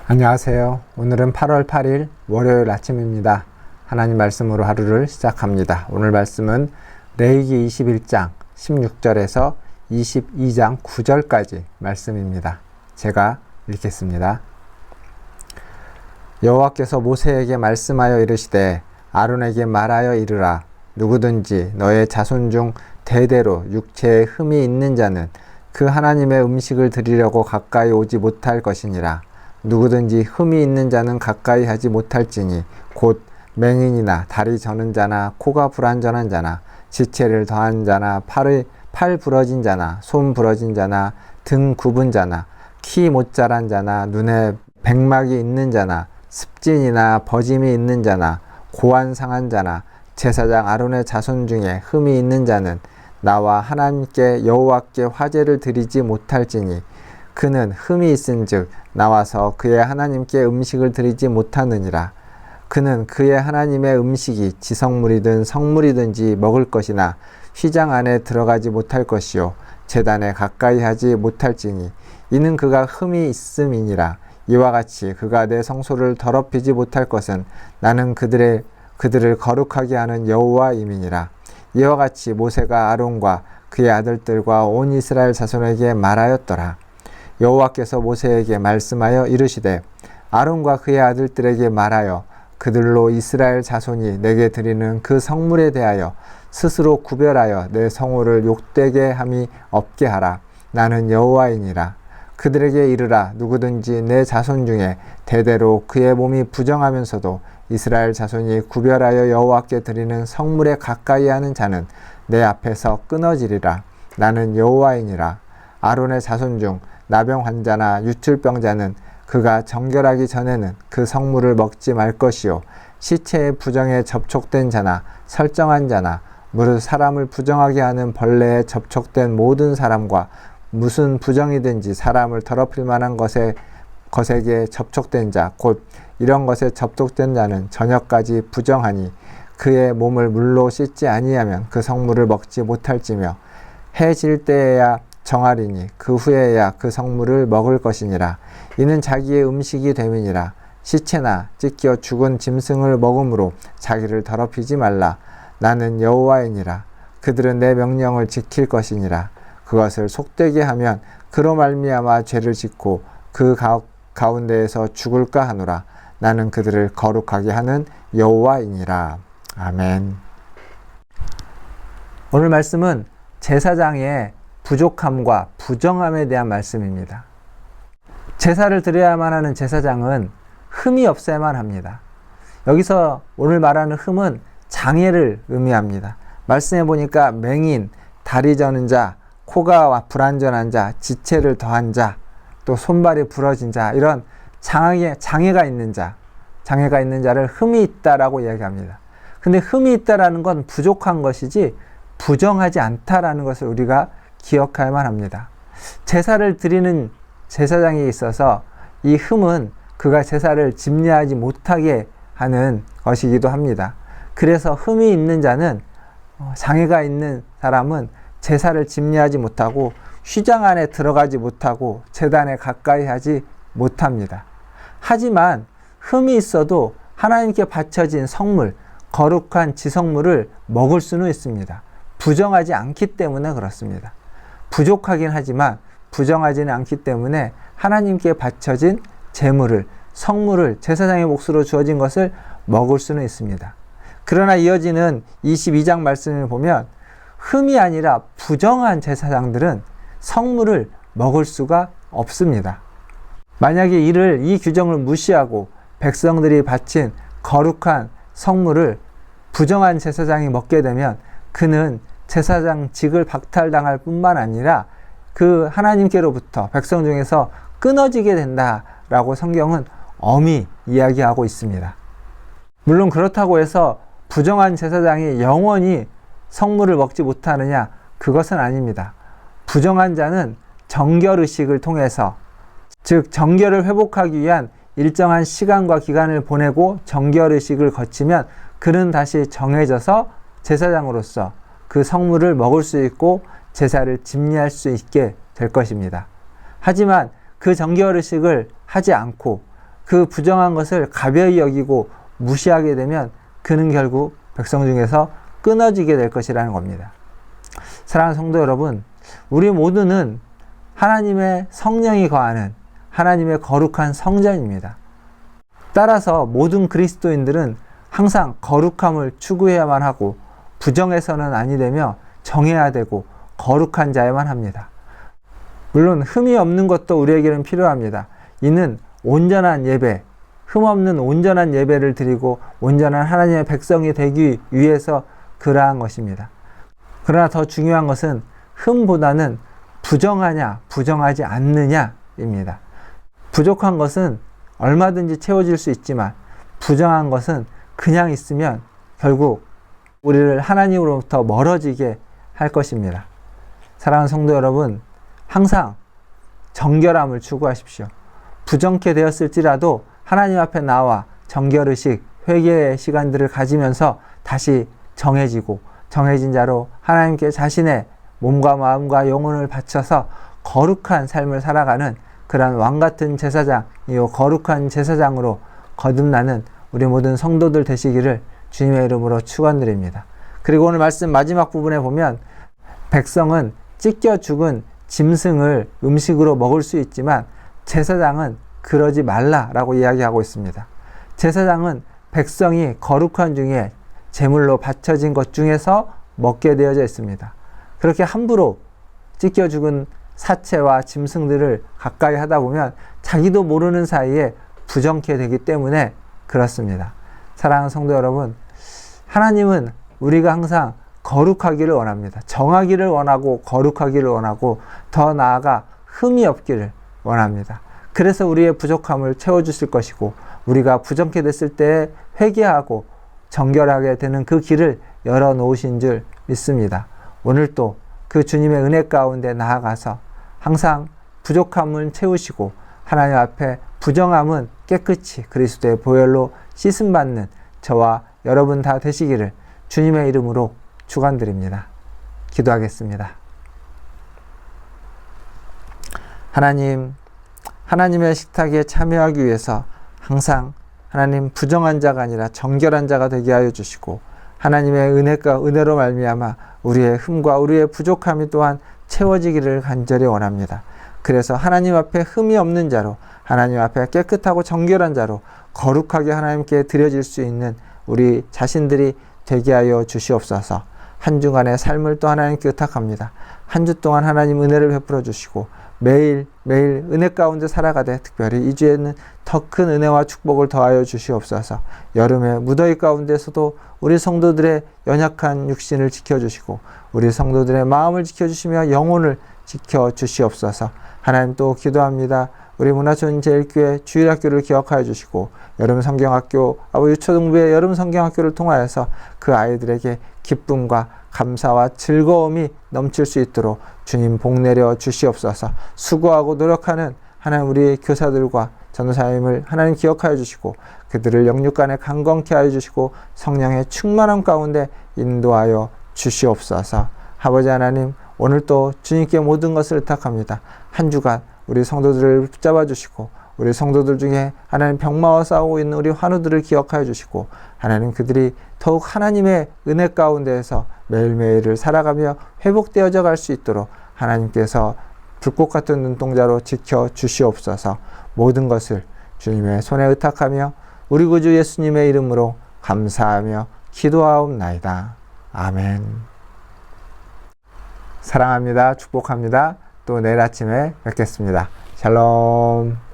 안녕하세요. 오늘은 8월 8일 월요일 아침입니다. 하나님 말씀으로 하루를 시작합니다. 오늘 말씀은 레위기 21장 16절에서 22장 9절까지 말씀입니다. 제가 읽겠습니다. 여호와께서 모세에게 말씀하여 이르시되 아론에게 말하여 이르라. 누구든지 너의 자손 중 대대로 육체에 흠이 있는 자는 그 하나님의 음식을 드리려고 가까이 오지 못할 것이니라. 누구든지 흠이 있는 자는 가까이 하지 못할지니 곧 맹인이나 다리 저는 자나 코가 불완전한 자나 지체를 더한 자나 팔 부러진 자나 손 부러진 자나 등 굽은 자나 키 못 자란 자나 눈에 백막이 있는 자나 습진이나 버짐이 있는 자나 고안 상한 자나 제사장 아론의 자손 중에 흠이 있는 자는 나와 하나님께 여호와께 화제를 드리지 못할지니 그는 흠이 있은즉 나와서 그의 하나님께 음식을 드리지 못하느니라. 그는 그의 하나님의 음식이 지성물이든 성물이든지 먹을 것이나 휘장 안에 들어가지 못할 것이요 제단에 가까이 하지 못할지니 이는 그가 흠이 있음이니라. 이와 같이 그가 내 성소를 더럽히지 못할 것은 나는 그들을 거룩하게 하는 여호와임이니라. 이와 같이 모세가 아론과 그의 아들들과 온 이스라엘 자손에게 말하였더라. 여호와께서 모세에게 말씀하여 이르시되 아론과 그의 아들들에게 말하여 그들로 이스라엘 자손이 내게 드리는 그 성물에 대하여 스스로 구별하여 내 성호를 욕되게 함이 없게 하라. 나는 여호와이니라. 그들에게 이르라. 누구든지 내 자손 중에 대대로 그의 몸이 부정하면서도 이스라엘 자손이 구별하여 여호와께 드리는 성물에 가까이 하는 자는 내 앞에서 끊어지리라. 나는 여호와이니라. 아론의 자손 중 나병 환자나 유출병자는 그가 정결하기 전에는 그 성물을 먹지 말 것이요 시체의 부정에 접촉된 자나 설정한 자나 무릇 사람을 부정하게 하는 벌레에 접촉된 모든 사람과 무슨 부정이든지 사람을 더럽힐 만한 것에게 접촉된 자 곧 이런 것에 접촉된 자는 저녁까지 부정하니 그의 몸을 물로 씻지 아니하면 그 성물을 먹지 못할지며 해 질 때에야 정하리니 그 후에야 그 성물을 먹을 것이니라. 이는 자기의 음식이 됨이니라. 시체나 찢겨 죽은 짐승을 먹음으로 자기를 더럽히지 말라. 나는 여호와이니라. 그들은 내 명령을 지킬 것이니라. 그것을 속되게 하면 그로 말미암아 죄를 짓고 그 가운데에서 죽을까 하노라. 나는 그들을 거룩하게 하는 여호와이니라. 아멘. 오늘 말씀은 제사장의 부족함과 부정함에 대한 말씀입니다. 제사를 드려야만 하는 제사장은 흠이 없어야만 합니다. 여기서 오늘 말하는 흠은 장애를 의미합니다. 말씀해 보니까 맹인, 다리 저는 자, 코가 불완전한 자, 지체를 더한 자, 또 손발이 부러진 자, 이런 장애가 있는 자를 흠이 있다라고 이야기합니다. 근데 흠이 있다라는 건 부족한 것이지 부정하지 않다라는 것을 우리가 기억해야만 합니다. 제사를 드리는 제사장에 있어서 이 흠은 그가 제사를 집례하지 못하게 하는 것이기도 합니다. 그래서 흠이 있는 자는 장애가 있는 사람은 제사를 집례하지 못하고 휘장 안에 들어가지 못하고 제단에 가까이 하지 못합니다. 하지만 흠이 있어도 하나님께 바쳐진 성물, 거룩한 지성물을 먹을 수는 있습니다. 부정하지 않기 때문에 그렇습니다. 부족하긴 하지만 부정하지는 않기 때문에 하나님께 바쳐진 제물을, 성물을 제사장의 몫으로 주어진 것을 먹을 수는 있습니다. 그러나 이어지는 22장 말씀을 보면 흠이 아니라 부정한 제사장들은 성물을 먹을 수가 없습니다. 만약에 이 규정을 무시하고 백성들이 바친 거룩한 성물을 부정한 제사장이 먹게 되면 그는 제사장직을 박탈당할 뿐만 아니라 그 하나님께로부터 백성 중에서 끊어지게 된다라고 성경은 엄히 이야기하고 있습니다. 물론 그렇다고 해서 부정한 제사장이 영원히 성물을 먹지 못하느냐? 그것은 아닙니다. 부정한 자는 정결의식을 통해서, 즉 정결을 회복하기 위한 일정한 시간과 기간을 보내고 정결의식을 거치면 그는 다시 정해져서 제사장으로서 그 성물을 먹을 수 있고 제사를 집례할 수 있게 될 것입니다. 하지만 그 정결의식을 하지 않고 그 부정한 것을 가벼이 여기고 무시하게 되면 그는 결국 백성 중에서 끊어지게 될 것이라는 겁니다. 사랑하는 성도 여러분, 우리 모두는 하나님의 성령이 거하는 하나님의 거룩한 성전입니다. 따라서 모든 그리스도인들은 항상 거룩함을 추구해야만 하고 부정해서는 아니 되며 정해야 되고 거룩한 자야만 합니다. 물론 흠이 없는 것도 우리에게는 필요합니다. 이는 온전한 예배, 흠 없는 온전한 예배를 드리고 온전한 하나님의 백성이 되기 위해서 그러한 것입니다. 그러나 더 중요한 것은 흠보다는 부정하냐 부정하지 않느냐입니다. 부족한 것은 얼마든지 채워질 수 있지만 부정한 것은 그냥 있으면 결국 우리를 하나님으로부터 멀어지게 할 것입니다. 사랑하는 성도 여러분, 항상 정결함을 추구하십시오. 부정케 되었을지라도 하나님 앞에 나와 정결의식, 회개의 시간들을 가지면서 다시 정해진 자로 하나님께 자신의 몸과 마음과 영혼을 바쳐서 거룩한 삶을 살아가는 그러한 왕같은 제사장이요 거룩한 제사장으로 거듭나는 우리 모든 성도들 되시기를 주님의 이름으로 축원드립니다. 그리고 오늘 말씀 마지막 부분에 보면 백성은 찢겨 죽은 짐승을 음식으로 먹을 수 있지만 제사장은 그러지 말라라고 이야기하고 있습니다. 제사장은 백성이 거룩한 중에 제물로 바쳐진 것 중에서 먹게 되어져 있습니다. 그렇게 함부로 찢겨 죽은 사체와 짐승들을 가까이 하다 보면 자기도 모르는 사이에 부정케 되기 때문에 그렇습니다. 사랑하는 성도 여러분, 하나님은 우리가 항상 거룩하기를 원합니다. 정하기를 원하고 거룩하기를 원하고 더 나아가 흠이 없기를 원합니다. 그래서 우리의 부족함을 채워주실 것이고 우리가 부정케 됐을 때 회개하고 정결하게 되는 그 길을 열어놓으신 줄 믿습니다. 오늘 또 그 주님의 은혜 가운데 나아가서 항상 부족함은 채우시고 하나님 앞에 부정함은 깨끗이 그리스도의 보혈로 씻음받는 저와 여러분 다 되시기를 주님의 이름으로 축원드립니다. 기도하겠습니다. 하나님, 하나님의 식탁에 참여하기 위해서 항상 하나님 부정한 자가 아니라 정결한 자가 되게 하여 주시고 하나님의 은혜로 말미암아 우리의 흠과 우리의 부족함이 또한 채워지기를 간절히 원합니다. 그래서 하나님 앞에 흠이 없는 자로 하나님 앞에 깨끗하고 정결한 자로 거룩하게 하나님께 드려질 수 있는 우리 자신들이 되게 하여 주시옵소서. 한 주간의 삶을 또 하나님께 의탁합니다. 한 주 동안 하나님 은혜를 베풀어 주시고 매일 은혜 가운데 살아가되 특별히 이 주에는 더 큰 은혜와 축복을 더하여 주시옵소서. 여름의 무더위 가운데서도 우리 성도들의 연약한 육신을 지켜주시고 우리 성도들의 마음을 지켜주시며 영혼을 지켜주시옵소서. 하나님 또 기도합니다. 우리 문화촌 제일교회 주일학교를 기억하여 주시고 여름 성경학교 유초등부의 여름 성경학교를 통하여서 그 아이들에게 기쁨과 감사와 즐거움이 넘칠 수 있도록 주님 복 내려 주시옵소서. 수고하고 노력하는 하나님 우리 교사들과 전도사님을 하나님 기억하여 주시고 그들을 영육간에 강건케 하여 주시고 성령의 충만함 가운데 인도하여 주시옵소서. 아버지 하나님, 오늘 또 주님께 모든 것을 의탁합니다. 한 주간 우리 성도들을 붙잡아 주시고 우리 성도들 중에 하나님 병마와 싸우고 있는 우리 환우들을 기억하여 주시고 하나님 그들이 더욱 하나님의 은혜 가운데에서 매일매일을 살아가며 회복되어져 갈 수 있도록 하나님께서 불꽃 같은 눈동자로 지켜 주시옵소서. 모든 것을 주님의 손에 의탁하며 우리 구주 예수님의 이름으로 감사하며 기도하옵나이다. 아멘. 사랑합니다. 축복합니다. 또 내일 아침에 뵙겠습니다. 샬롬.